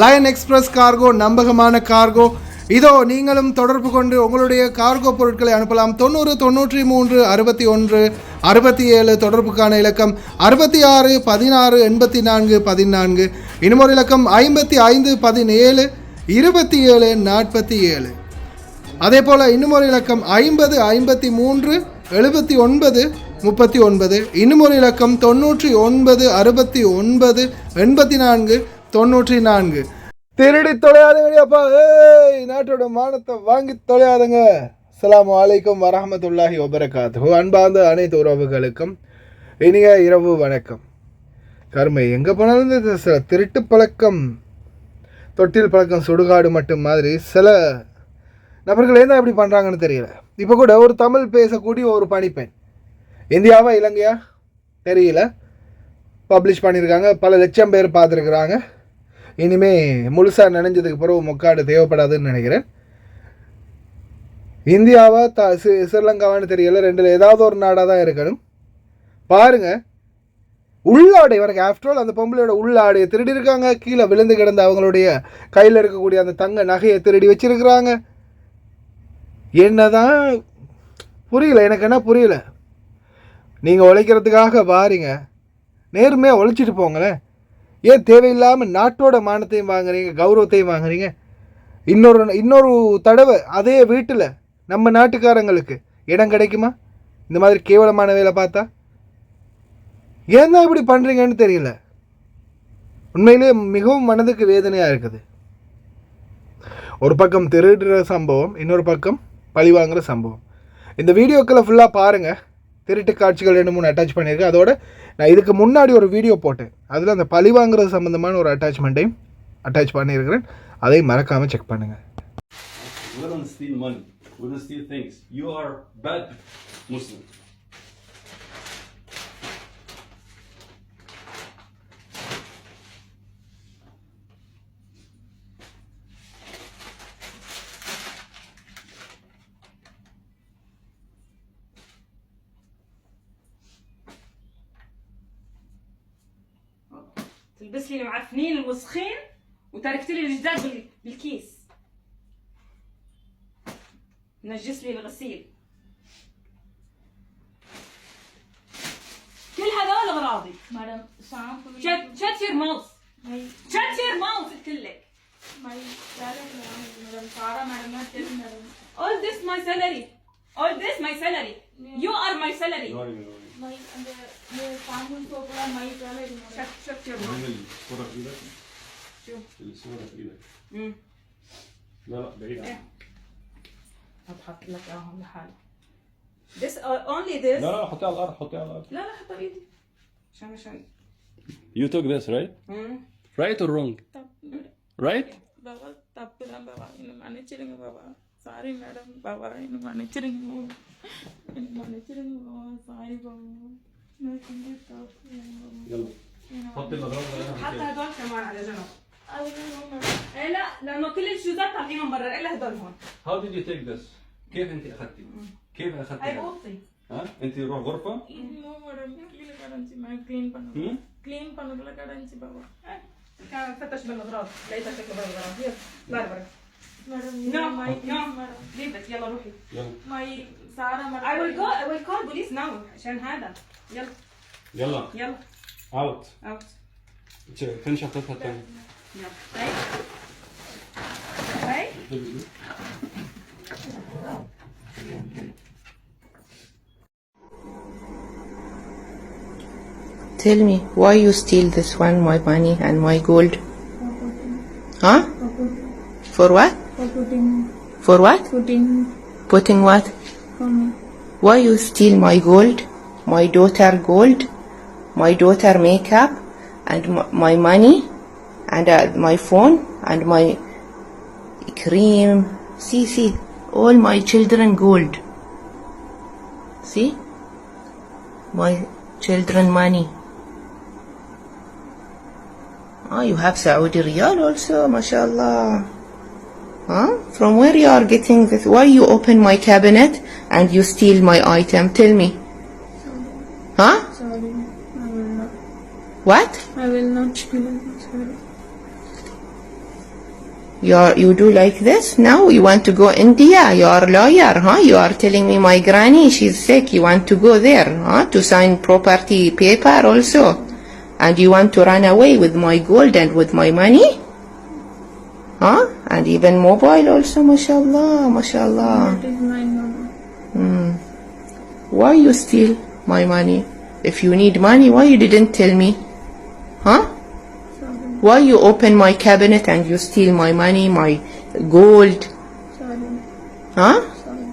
Line express cargo நம்பகமான cargo. இதோ நீங்களும் தொடர்பு கொண்டு உங்களுடைய கார்கோ பொருட்களை அனுப்பலாம். 90 93 61 67 தொடர்புக்கான இலக்கம் 66 16 84 14. இன்னொரு இலக்கம் 55 17 27 47. அதே போல் இன்னுமொரு இலக்கம் 50 53 79 39. இன்னுமொரு இலக்கம் 99 69 84 94. திருடி தொலையாதங்கப்பா, நாட்டோட மானத்தை வாங்கி தொலையாதங்க. அஸ்ஸலாமு அலைக்கும் வரஹ்மத்துல்லாஹி வபரகாத்துஹு. அன்பார்ந்த அனைத்து உறவுகளுக்கும் இனிய இரவு வணக்கம். கருமை எங்கே போனாலும் இந்த சில திருட்டு பழக்கம், தொட்டில் பழக்கம், சுடுகாடு மட்டும் மாதிரி சில நபர்கள் என்ன எப்படி பண்ணுறாங்கன்னு தெரியல. இப்போ கூட ஒரு தமிழ் பேசக்கூடிய ஒரு பணிப்பெண், இந்தியாவா இலங்கையா தெரியல, பப்ளிஷ் பண்ணியிருக்காங்க. பல லட்சம் பேர் பார்த்துருக்குறாங்க. இனிமேல் முழுசாக நினைஞ்சதுக்கு பிறகு முக்காடு தேவைப்படாதுன்னு நினைக்கிறேன். இந்தியாவா ஸ்ரீலங்காவான்னு தெரியல, ரெண்டில் ஏதாவது ஒரு நாடாக தான் இருக்கணும். பாருங்கள், உள்ளாடை வரைக்கும் ஆஃப்டர் ஆல் அந்த பொம்பளையோட உள்ளாடையை திருடி இருக்காங்க. கீழே விழுந்து கிடந்த அவங்களுடைய கையில் இருக்கக்கூடிய அந்த தங்க நகையை திருடி வச்சிருக்கிறாங்க. என்னதான் புரியல, எனக்கு என்ன புரியல. நீங்கள் உழைக்கிறதுக்காக வாரீங்க, நேர்மையாக உழைச்சிட்டு போங்களேன். ஏன் தேவையில்லாமல் நாட்டோட மானத்தையும் வாங்குறீங்க, கௌரவத்தையும் வாங்குறீங்க? இன்னொரு தடவை அதே வீட்டில் நம்ம நாட்டுக்காரங்களுக்கு இடம் கிடைக்குமா இந்த மாதிரி கேவலமான வேலை பார்த்தா? ஏன் தான் இப்படி பண்ணுறீங்கன்னு தெரியல. உண்மையிலே மிகவும் மனதுக்கு வேதனையாக இருக்குது. ஒரு பக்கம் திருடுற சம்பவம், இன்னொரு பக்கம் பழி வாங்குகிற சம்பவம். இந்த வீடியோக்களை ஃபுல்லாக பாருங்கள். திருட்டு காட்சிகள் 2-3 அட்டாச் பண்ணியிருக்கேன். அதோட நான் இதுக்கு முன்னாடி ஒரு வீடியோ போட்டேன், அதில் அந்த பழி வாங்குறது சம்மந்தமான ஒரு அட்டாச்மெண்ட்டையும் அட்டாச் பண்ணியிருக்கிறேன். அதையும் மறக்காமல் செக் பண்ணுங்கள். تلبس لي المعفنين الوسخين وتركت لي الجداد بالكيس. نجس لي الغسيل. كل هذول اغراضي. مادام شامبو. shut your mouth. shut your mouth قلت لك. مادام سارة مادام all this my salary. all this my salary. you are my salary. அந்த சாம்பல் சோப்புல my salary. shut your mouth. الصورة في ايدك. شوف الصورة في ايدك. لا بعيد. هتحط لك اهو لحاله. this only this. لا حطيها على الارض، حطيها على الارض. لا حطها بايدي عشان you took this right? right or wrong? right? Baba தப்பு தான் பாபா, என்ன மன்னிச்சிடுங்க Baba. Sorry madam Baba, என்ன மன்னிச்சிடுங்க பாபா, என்ன மன்னிச்சிடுங்க பாபா. சாரி பாபா، நான் செஞ்ச தப்பு. يلا حط الاغراض حتى هدول كمان على جنب. ايه لا، لانه كل الشوزات طالعين برا الا هدول هون. how did you take this؟ كيف انت اخذتي؟ كيف اخذتي؟ هاي اوضتي. ها انت روح غرفه. இன்னும் மேடம் கீழே கடந்துச்சு, நான் க்ளீன் பண்ணக்குள்ள கடந்துச்சு பாபா. كان فتش بالاغراض، لقيتها شكله بالاغراض. يلا لا برا madam No, my no. Madam leave it. يلا روحي. يلا my Sara madam. I will call police now عشان هذا. يلا يلا يلا اوت. out. فين شنطتها الثانيه؟ يلا هاي هاي. Tell me, why you steal this one, my money and my gold? Huh? For what? For what? Putting what? Why you steal my gold, my daughter gold, my daughter makeup, and my money, and my phone, and my cream? See, all my children gold. See? My children money. You have Saudi Riyal also, mashallah. Huh? From where you are getting this? Why you open my cabinet and you steal my item? Tell me. Huh? Sorry, I will not. What? I will not steal. Sorry. You do like this? Now you want to go India? You are a lawyer, huh? You are telling me my granny, she's sick. You want to go there, huh? To sign property paper also. And you want to run away with my gold and with my money? Huh? And even mobile also, mashallah, mashallah. That is mine, Mama. Why you steal my money? If you need money, why you didn't tell me? Huh? Why you open my cabinet and you steal my money, my gold? Sorry. Huh? Sorry.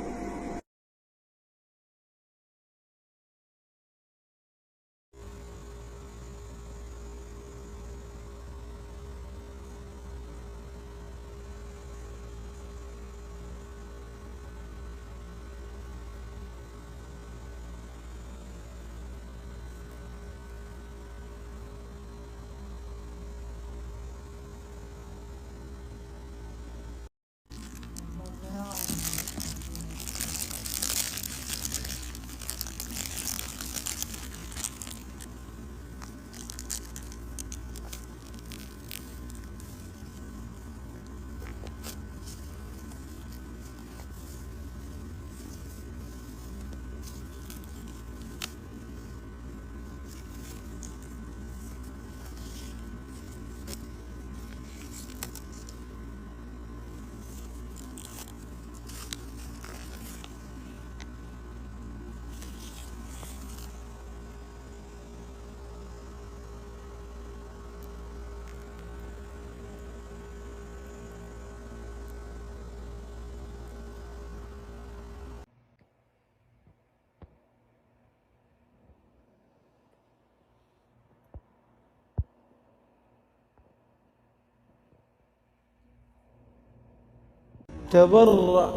تبرأ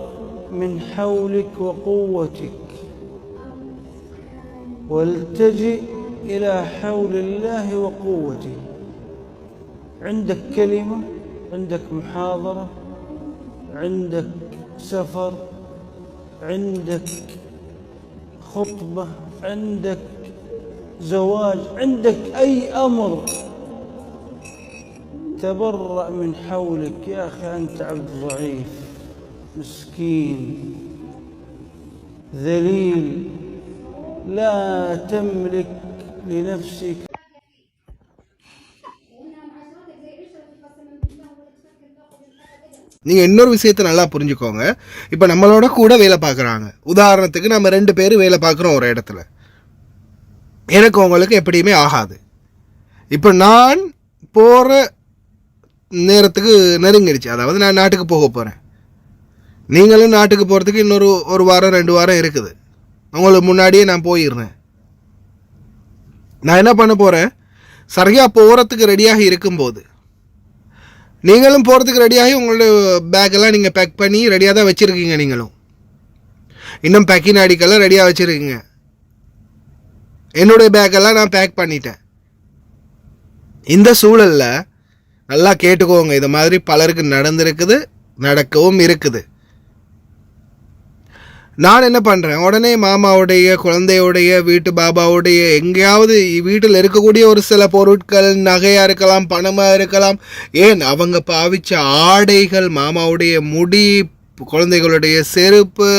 من حولك وقوتك والتجئ إلى حول الله وقوته. عندك كلمة، عندك محاضرة، عندك سفر، عندك خطبة، عندك زواج، عندك أي أمر، تبرأ من حولك. يا أخي أنت عبد ضعيف مسكين ذليل لا تملك لنفسك. நீங்கள் இன்னொரு விஷயத்தை நல்லா புரிஞ்சுக்கோங்க. இப்போ நம்மளோட கூட வேலை பார்க்குறாங்க. உதாரணத்துக்கு நம்ம 2 பேர் வேலை பார்க்குறோம் ஒரு இடத்துல. எனக்கு உங்களுக்கு எப்படியுமே ஆகாது. இப்போ நான் போகிற நேரத்துக்கு நெருங்கிடுச்சு, அதாவது நான் நாட்டுக்கு போக போகிறேன். நீங்களும் நாட்டுக்கு போகிறதுக்கு இன்னொரு 1 வாரம் 2 வாரம் இருக்குது. உங்களுக்கு முன்னாடியே நான் போயிடுறேன். நான் என்ன பண்ண போகிறேன், சரியாக போகிறதுக்கு ரெடியாக இருக்கும்போது நீங்களும் போகிறதுக்கு ரெடியாகி உங்களுடைய பேக்கெல்லாம் நீங்கள் பேக் பண்ணி ரெடியாக தான் வச்சுருக்கீங்க. நீங்களும் இன்னும் பேக்கிங் அடிக்கெல்லாம் ரெடியாக வச்சுருக்கீங்க. என்னுடைய பேக்கெல்லாம் நான் பேக் பண்ணிட்டேன். இந்த சூழலில் நல்லா கேட்டுக்கோங்க, இது மாதிரி பலருக்கு நடந்திருக்குது, நடக்கவும் இருக்குது. நான் என்ன பண்ணுறேன், உடனே மாமாவுடைய குழந்தையோடைய வீட்டு பாபாவுடைய எங்கேயாவது வீட்டில் இருக்கக்கூடிய ஒரு சில பொருட்கள், நகையாக இருக்கலாம், பணமாக இருக்கலாம், ஏன் அவங்க பாவிச்ச ஆடைகள், மாமாவுடைய முடி, குழந்தைகளுடைய செருப்பு,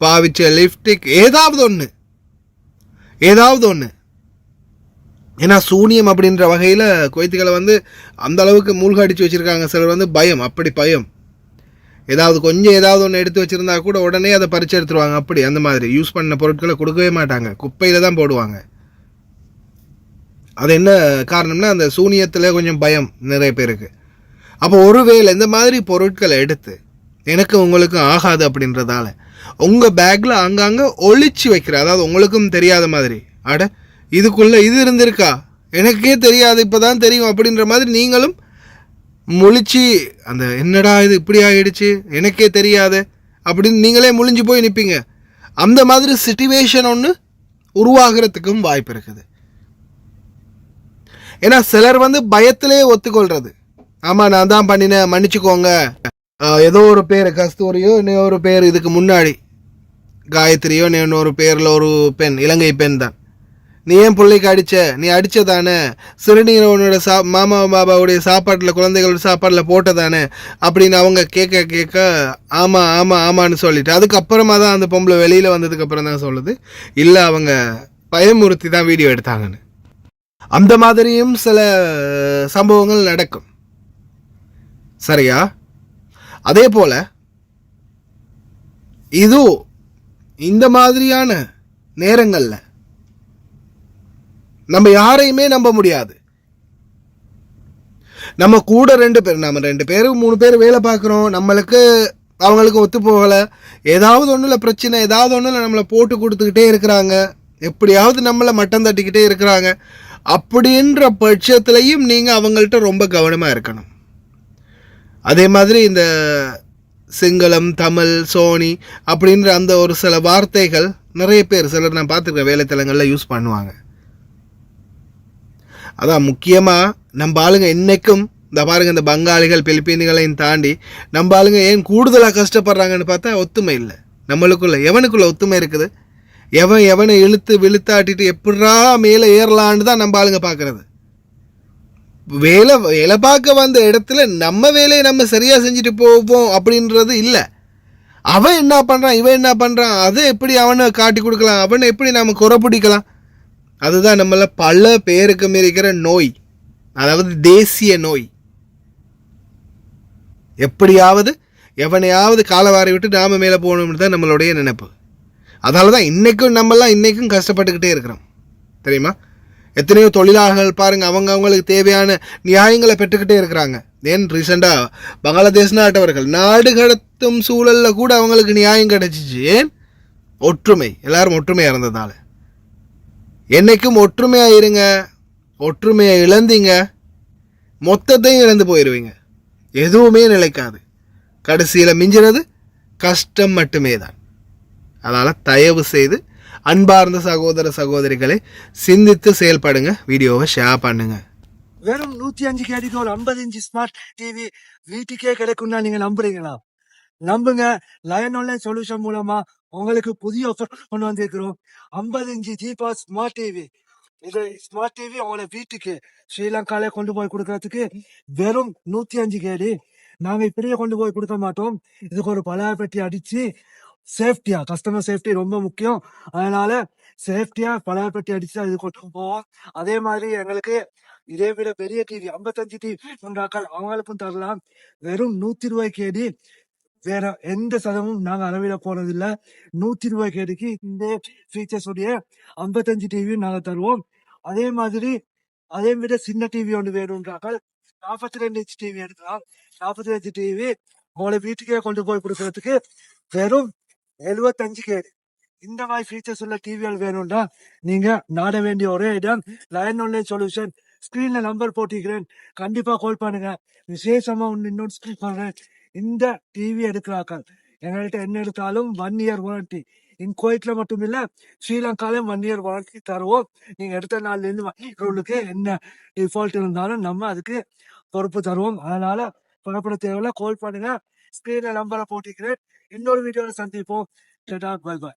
பாவிச்ச லிப்ஸ்டிக், ஏதாவது ஒன்று. ஏன்னா சூனியம் அப்படின்ற வகையில் குவைத்துகளை அந்த அளவுக்கு மூழ்கடிச்சு வச்சுருக்காங்க. சிலர் பயம், அப்படி பயம். ஏதாவது ஒன்று எடுத்து வச்சுருந்தா கூட உடனே அதை பறிச்சு எடுத்துருவாங்க. அப்படி அந்த மாதிரி யூஸ் பண்ண பொருட்களை கொடுக்கவே மாட்டாங்க, குப்பையில் தான் போடுவாங்க. அது என்ன காரணம்னா அந்த சூனியத்தில் கொஞ்சம் பயம் நிறைய பேருக்கு. அப்போ ஒருவேளை இந்த மாதிரி பொருட்களை எடுத்து எனக்கு உங்களுக்கும் ஆகாது அப்படின்றதால உங்கள் பேக்கில் அங்கங்கே ஒளிச்சு வைக்கிற, அதாவது உங்களுக்கும் தெரியாத மாதிரி, அட இதுக்குள்ளே இது இருந்திருக்கா, எனக்கே தெரியாது, இப்போ தான் தெரியும் அப்படின்ற மாதிரி நீங்களும் முழிச்சு, அந்த என்னடா இது இப்படி ஆகிடுச்சு எனக்கே தெரியாது அப்படின்னு நீங்களே முழிஞ்சு போய் நிற்பீங்க. அந்த மாதிரி சிச்சுவேஷன் ஒன்று உருவாகிறதுக்கும் வாய்ப்பு இருக்குது. ஏன்னா சிலர் பயத்திலே ஒத்துக்கொள்கிறது, ஆமாம் நான் தான் பண்ணினேன் மன்னிச்சுக்கோங்க, ஏதோ ஒரு பேர் கஸ்தூரியோ இன்னொரு பேர், இதுக்கு முன்னாடி காயத்ரியோ இன்னொரு பேரில் ஒரு பெண், இலங்கை பெண் தான், நீ ஏன் பிள்ளைக்கு அடிச்ச, நீ அடிச்சதானே, சிறுநீரை உன்னோட மாமா பாபாவுடைய சாப்பாட்டில் குழந்தைகளோட சாப்பாட்டில் போட்டதானே அப்படின்னு அவங்க கேட்க கேட்க ஆமாம் ஆமாம் ஆமான்னு சொல்லிட்டு அதுக்கப்புறமா தான் அந்த பொம்பளை வெளியில் வந்ததுக்கப்புறம் தான் சொல்லுது இல்லை அவங்க பயமுறுத்தி தான் வீடியோ எடுத்தாங்கன்னு. அந்த மாதிரியும் சில சம்பவங்கள் நடக்கும். சரியா? அதே போல இது இந்த மாதிரியான நேரங்கள்ல நம்ம யாரையுமே நம்ப முடியாது. நம்ம கூட 2 பேர், நம்ம 2 பேர் 3 பேர் வேலை பார்க்குறோம், நம்மளுக்கு அவங்களுக்கு ஒத்து போகலை, ஏதாவது ஒன்றில் பிரச்சனை, ஏதாவது ஒன்றில் நம்மளை போட்டு கொடுத்துக்கிட்டே இருக்கிறாங்க, எப்படியாவது நம்மளை மட்டம் தட்டிக்கிட்டே இருக்கிறாங்க. அப்படின்ற பட்சத்துலையும் நீங்கள் அவங்கள்ட்ட ரொம்ப கவனமாக இருக்கணும். அதே மாதிரி இந்த சிங்களம், தமிழ், சோனி அப்படின்ற அந்த ஒரு சில வார்த்தைகள் நிறைய பேர் சிலர் நான் பார்த்துருக்கேன் வேலைத்தலங்களில் யூஸ் பண்ணுவாங்க. அதான் முக்கியமாக நம்ம ஆளுங்க இன்றைக்கும் இந்த பாருங்கள், இந்த பங்காளிகள் பிலிப்பீன்களையும் தாண்டி நம்ம ஆளுங்க ஏன் கூடுதலாக கஷ்டப்படுறாங்கன்னு பார்த்தா ஒத்துமை இல்லை நம்மளுக்குள்ள. எவனுக்குள்ள ஒத்துமை இருக்குது? எவனை இழுத்து விழுத்தாட்டிட்டு எப்படா மேலே ஏறலான்னு தான் நம்ம ஆளுங்க பார்க்குறது. வேலை பார்க்க வந்த இடத்துல நம்ம வேலையை நம்ம சரியாக செஞ்சுட்டு போவோம் அப்படின்றது இல்லை. அவன் என்ன பண்ணுறான், இவன் என்ன பண்ணுறான், அதை எப்படி அவனை காட்டி கொடுக்கலாம், அவனை எப்படி நம்ம குறை பிடிக்கலாம், அதுதான் நம்மள பல பேருக்கு இருக்கிற நோய், அதாவது தேசிய நோய். எப்படியாவது எவனையாவது காலவாரி விட்டு நாம மேலே போகணும்னு தான் நம்மளுடைய நினைப்பு. அதனால தான் இன்றைக்கும் கஷ்டப்பட்டுக்கிட்டே இருக்கிறோம். தெரியுமா? எத்தனையோ தொழிலாளர்கள் பாருங்கள், அவங்களுக்கு தேவையான நியாயங்களை பெற்றுக்கிட்டே இருக்கிறாங்க. ஏன் ரீசெண்டாக பங்களாதேஷ் நாட்டவர்கள் நாடு கடத்தும் சூழலில் கூட அவங்களுக்கு நியாயம் கிடைச்சிச்சு. ஏன்? ஒற்றுமை, எல்லாரும் ஒற்றுமையாக இருந்ததால். என்னைக்கும் ஒற்றுமையாக இருங்க. ஒற்றுமையை இழந்தீங்க, மொத்தத்தையும் இழந்து போயிடுவீங்க. எதுவுமே நிலைக்காது. கடைசியில் மிஞ்சிறது கஷ்டம் மட்டுமே தான். அதனால் தயவு செய்து அன்பார்ந்த சகோதர சகோதரிகளை சிந்தித்து செயல்படுங்க. வீடியோவை ஷேர் பண்ணுங்க. வெறும் 105 கேடிக்கு ஒரு 50 இன்ச் ஸ்மார்ட் டிவி வீட்டுக்கே கிடைக்கும்னா நீங்க நம்புறீங்களா? நம்புங்க. லயன் ஆன்லைன் சொல்யூஷன் மூலமா உங்களுக்கு புதிய ஆஃபர் கொண்டு வந்திருக்கிறோம். 50 இன்ச் ஜிபா ஸ்மார்ட் டிவி. இது ஸ்மார்ட் டிவி உங்களை வீட்டுக்கு ஸ்ரீலங்கால கொண்டு போய் கொடுக்கறதுக்கு வெறும் 105 கேடி. நாங்க இப்படியே கொண்டு போய் கொடுக்க மாட்டோம். இதுக்கு ஒரு பலார் பெட்டி அடிச்சு சேஃப்டியா, கஸ்டமர் சேஃப்டி ரொம்ப முக்கியம். அதனால சேஃப்டியா பலார் பெட்டி அடிச்சு இது கொண்டு போவோம். அதே மாதிரி எங்களுக்கு இதே விட பெரிய டிவி 55 டிவி அவங்களுக்கும் தரலாம். வெறும் 100 ரூபாய் கேடி. வேற எந்த சதமும் நாங்க அளவிட போறது இல்ல. 100 ரூபாய் கேடிக்கு இந்த ஃபீச்சர்ஸ் உடைய 55 டிவியும் நாங்க தருவோம். அதே மாதிரி அதே விட சின்ன டிவி ஒன்று வேணும்ன்றாக்கள் 42 இன்ச் டிவி எடுக்கலாம். 42 டிவி உங்களை வீட்டுக்கே கொண்டு போய் கொடுக்கறதுக்கு வெறும் 75 கேடி. இந்த மாதிரி ஃபீச்சர்ஸ் உள்ள டிவிகள் வேணும்னா நீங்க நாட வேண்டிய ஒரே இடம் லயன் ஆன்லைன் சொல்யூஷன். ஸ்கிரீன்ல நம்பர் போட்டிக்கிறேன், கண்டிப்பா கால் பண்ணுங்க. விசேஷமா இன்னொன்று சொல்றேன், இந்த டிவி எடுக்கிறாக்கள் எங்கள்கிட்ட என்ன எடுத்தாலும் 1 இயர் வாரண்டி. குவைட்ல மட்டும் இல்ல, ஸ்ரீலங்காலையும் 1 இயர் வாரண்டி தருவோம். நீங்க எடுத்த நாள்ல இருந்து உங்களுக்கு என்ன டிஃபால்ட் இருந்தாலும் நம்ம அதுக்கு பொறுப்பு தருவோம். அதனால புறப்பட தேவையில்ல, கால் பண்ணுங்க. ஸ்கிரீன்ல நம்பரை போட்டிக்கிறேன். இன்னொரு வீடியோல சந்திப்போம். Bye by.